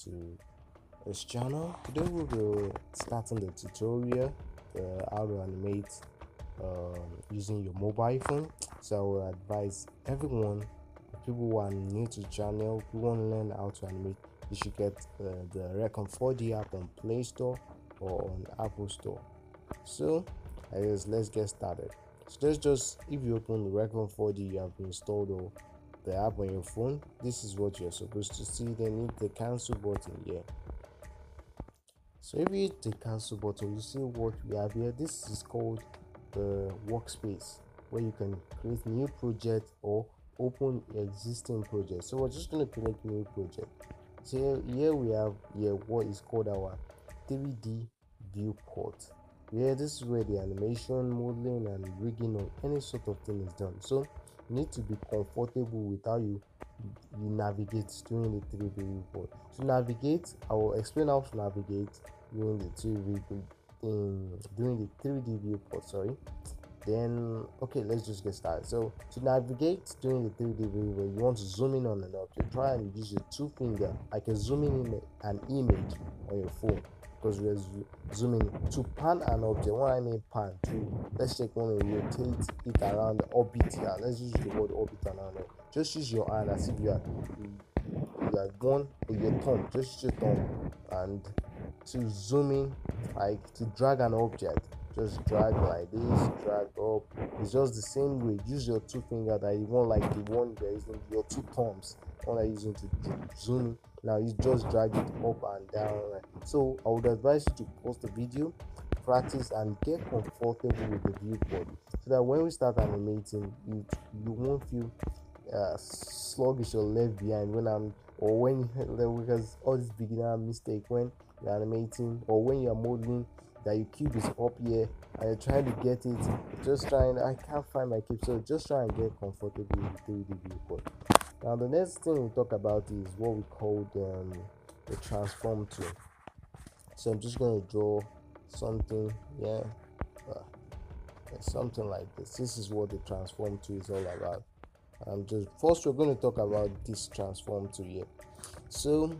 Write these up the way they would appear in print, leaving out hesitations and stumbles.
to this channel. Today we'll be starting the tutorial how to animate using your mobile phone. So I will advise everyone, people who are new to the channel, who want to learn how to animate, you should get the Recon 4D app on Play Store or on Apple Store. So I guess let's get started. So just if you open the Recon 4D you have installed or the app on your phone, this is what you're supposed to see. Then hit the cancel button here. So if you hit the cancel button, you see what we have here. This is called the workspace, where you can create new project or open existing project. So we're just going to create new project. So here we have what is called our 3D viewport. This is where the animation, modeling and rigging or any sort of thing is done. So you need to be comfortable with how you navigate during the 3D viewport. To navigate, I will explain how to navigate during the 3D viewport. Then okay, let's just get started. So to navigate during the 3D viewport, you want to zoom in on an object. Try and use your two finger like a zooming in an image on your phone, because we're zooming to pan an object. What I mean pan, let's check, when we rotate it around the orbit here. Let's use the word orbit around it. Just use your hand as if you are one with your thumb. Just use your thumb, and to zoom in, like to drag an object, just drag like this, drag up. It's just the same way. Use your two fingers, that you want, like the one you're using, your two thumbs, one that you're using to zoom in. Now you just drag it up and down. So I would advise you to pause the video, practice and get comfortable with the viewport, so that when we start animating, you won't feel sluggish or left behind because all this beginner mistake when you're animating or when you're modeling, that your cube is up here and you're trying to get it, I can't find my cube. So just try and get comfortable with the 3D viewport. Now the next thing we'll talk about is what we call the transform tool. So I'm just going to draw something here, something like this. This is what the transform tool is all about. First we're going to talk about this transform tool here. So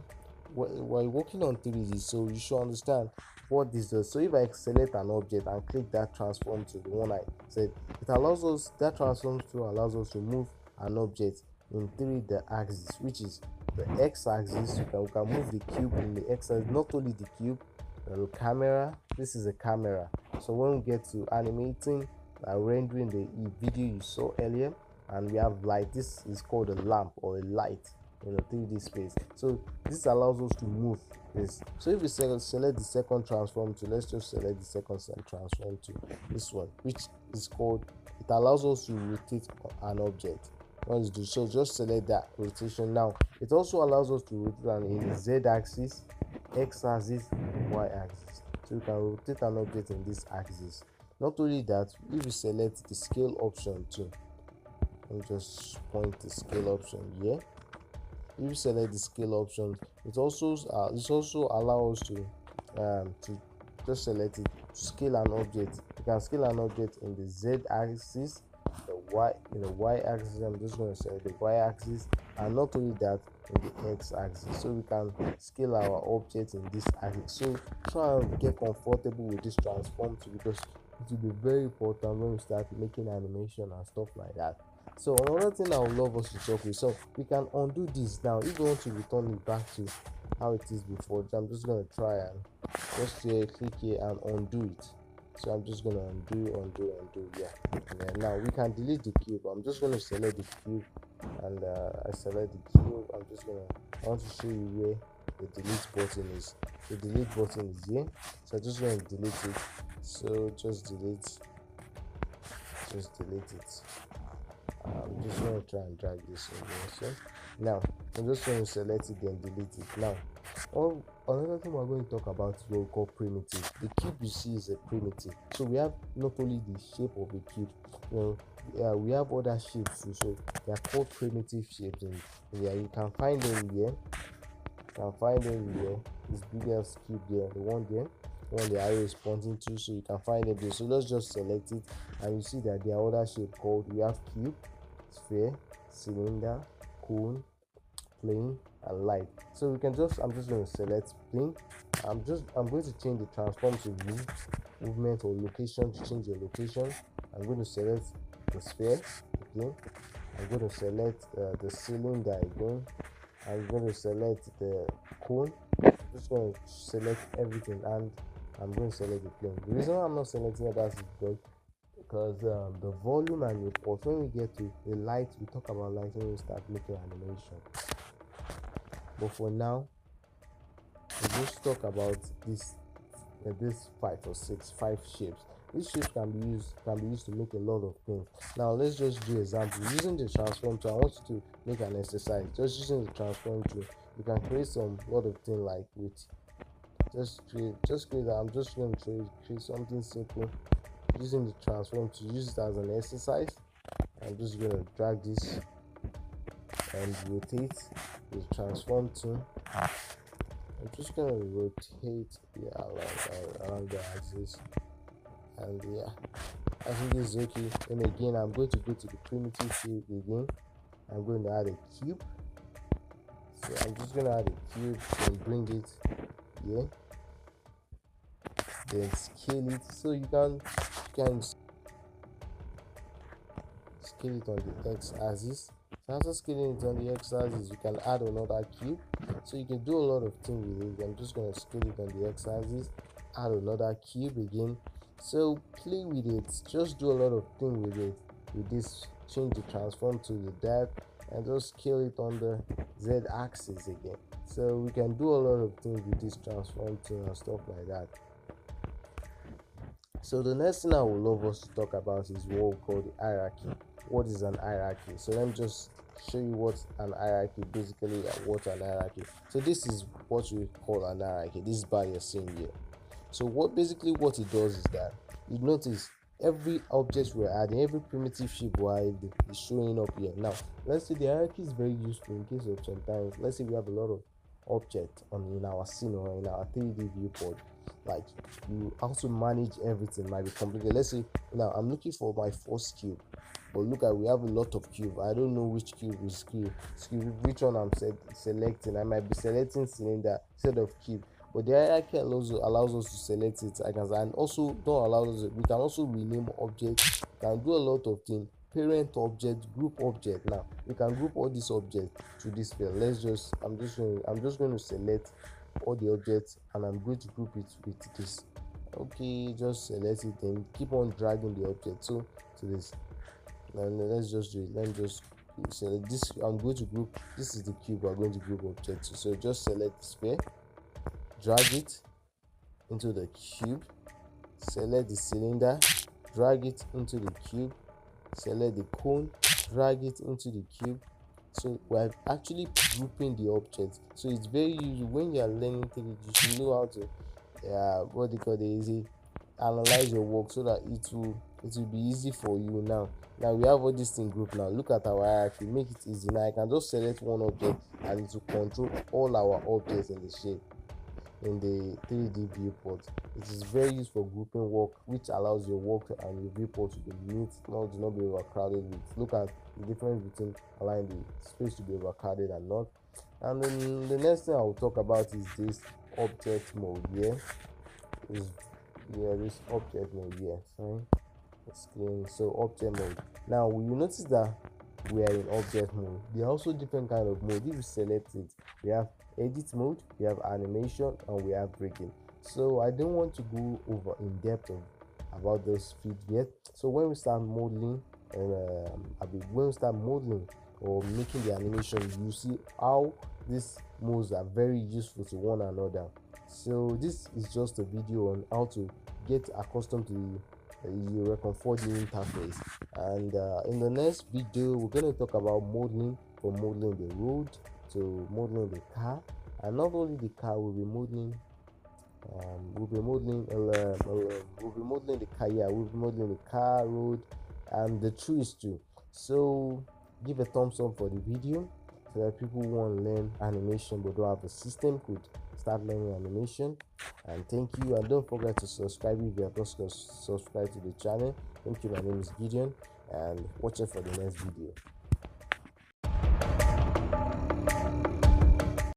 while working on 3D, so you should understand what this does. So if I select an object and click that transform tool, the one I said, that transform tool allows us to move an object in 3D axis, which is the x-axis. We can move the cube in the x-axis, not only the cube, the camera. This is a camera. So when we get to animating, rendering the video you saw earlier, and we have light, this is called a lamp or a light in a 3D space. So this allows us to move this. So if we select the second transform tool, let's just select the second transform tool, this one, which is called, it allows us to rotate an object. So just select that rotation. Now it also allows us to rotate in the z-axis, x-axis, y-axis. So we can rotate an object in this axis. Not only that, if you select the scale option too, let me just point the scale option here. If you select the scale option, it also allows us to just select it to scale an object. You can scale an object in the z-axis, the y-axis. I'm just going to select the y-axis, and not only that, in the x-axis. So we can scale our object in this axis. So try and get comfortable with this transform tool, because it will be very important when we start making animation and stuff like that. So another thing I would love us to talk with, so we can undo this now. If you want to return it back to how it is before, I'm just going to try and just click here and undo it. So I'm just going to undo, yeah. And then now we can delete the cube. I'm just going to select the cube, and I select the cube. I want to show you where the delete button is. The delete button is here, so I'm just going to delete it. So just delete it. I'm just going to try and drag this over. So now I'm just going to select it, then delete it. Now another thing we're going to talk about is what we call primitive. The cube you see is a primitive. So we have not only the shape of the cube, we have other shapes too. So they are called primitive shapes, and you can find them here. This biggest cube there, the one the arrow is pointing to, so you can find it there. So let's just select it, and you see that there are other shapes called, we have cube, sphere, cylinder, cone, plane and light. So we can just, I'm just going to select plane. I'm going to change the transform to movement or location to change your location. I'm going to select the sphere again. I'm going to select the cylinder again. I'm going to select the cone. I'm just going to select everything, and I'm going to select the plane. The reason why I'm not selecting others is because the volume and report, when we get to the light, we talk about light when we start making animation. But for now, we'll just talk about this 5 shapes. These shapes can be used to make a lot of things. Now let's just do example using the transform tool. I want you to make an exercise. Just using the transform tool, you can create some lot of things like with just create that. I'm just going to create something simple using the transform to use it as an exercise. I'm just going to drag this and rotate the transform tool. I'm just going to rotate around the axis, and yeah, I think this is okay. And again, I'm going to go to the primitive shape again. I'm going to add a cube. So I'm just going to add a cube and bring it here, then scale it. So you can scale it on the x-axis. So after scaling it on the x-axis, you can add another cube. So you can do a lot of things with it. I'm just going to scale it on the x-axis, add another cube again. So play with it, just do a lot of things with it. With this, change the transform to the depth and just scale it on the z-axis again. So we can do a lot of things with this transform tool and stuff like that. So the next thing I would love us to talk about is what we call the hierarchy. What is an hierarchy? So let me just show you what an hierarchy basically what an hierarchy. So this is what we call an hierarchy. This bar you're seeing here. So what it does is that you notice every object we're adding, every primitive shape we're adding is showing up here. Now let's say the hierarchy is very useful in case of sometimes, let's say we have a lot of object in our scene or in our 3D viewport. Like you also manage everything might be complicated. Let's say now I'm looking for my first cube, but look at, we have a lot of cube. I don't know which cube is which one I'm selecting. I might be selecting cylinder instead of cube, but the hierarchy allows us to select it. And also don't allow us, we can also rename objects, we can do a lot of things. Parent object, group object. Now we can group all these objects to this field. I'm just going to select all the objects and I'm going to group it with this. Okay, just select it and keep on dragging the object to this. And let's just do it. Let me just select this. I'm going to group, this is the cube we're going to group object to. So just select the sphere, drag it into the cube, select the cylinder, drag it into the cube, select the cone, drag it into the cube. So we're actually grouping the objects. So it's very useful when you are learning 3D. You should know how to what they call the easy analyze your work so that it will be easy for you. Now we have all this thing group. Now look at our hierarchy, make it easy. Now I can just select one object and it will control all our objects in the shape in the 3D viewport. It is very useful for grouping work, which allows your work and your viewport to be neat, do not be overcrowded with. Look at the difference between allowing the space to be overcrowded and not. And then the next thing I will talk about is this object mode here. This object mode here. Sorry, it's clean. So object mode. Now you notice that we are in object mode. There are also different kind of mode. If you select it, we have edit mode, we have animation, and we have breaking. So I don't want to go over in depth about those feeds yet. So when we start modeling or making the animation, you see how these modes are very useful to one another. So this is just a video on how to get accustomed to your Recon4D interface, and in the next video we're going to talk about modeling, from modeling the road to modeling the car. And not only the car, we'll be modeling the car, road, and the trees too. So give a thumbs up for the video so that people who want to learn animation but don't have a system could start learning animation. And thank you, and don't forget to subscribe if you have not subscribed to the channel. Thank you. My name is Gideon, and watch it for the next video.